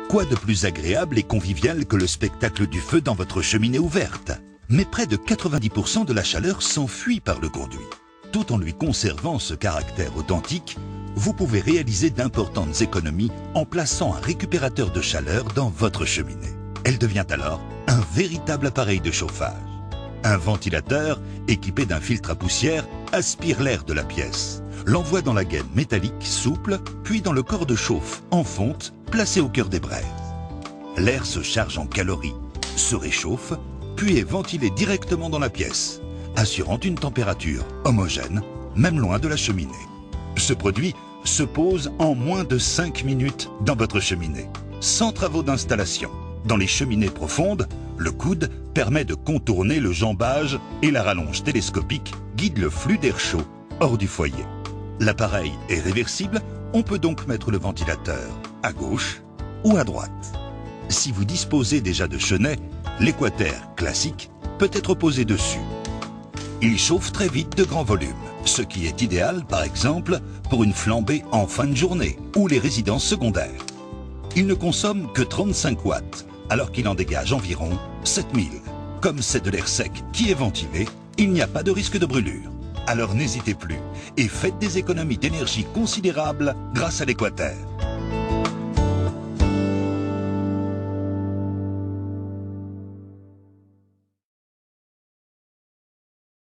Quoi de plus agréable et convivial que le spectacle du feu dans votre cheminée ouverte? Mais près de 90% de la chaleur s'enfuit par le conduit. Tout en lui conservant ce caractère authentique, vous pouvez réaliser d'importantes économies en plaçant un récupérateur de chaleur dans votre cheminée. Elle devient alors un véritable appareil de chauffage. Un ventilateur équipé d'un filtre à poussière aspire l'air de la pièce, l'envoie dans la gaine métallique souple, puis dans le corps de chauffe en fonte placé au cœur des braises. L'air se charge en calories, se réchauffe, puis est ventilé directement dans la pièce, assurant une température homogène, même loin de la cheminée. Ce produit se pose en moins de 5 minutes dans votre cheminée, sans travaux d'installation. Dans les cheminées profondes, le coude permet de contourner le jambage et la rallonge télescopique guide le flux d'air chaud hors du foyer. L'appareil est réversible, on peut donc mettre le ventilateur à gauche ou à droite. Si vous disposez déjà de chenets, l'équateur classique peut être posé dessus. Il chauffe très vite de grands volumes, ce qui est idéal par exemple pour une flambée en fin de journée ou les résidences secondaires. Il ne consomme que 35 watts, alors qu'il en dégage environ 7000. Comme c'est de l'air sec qui est ventilé, il n'y a pas de risque de brûlure. Alors n'hésitez plus et faites des économies d'énergie considérables grâce à l'équateur.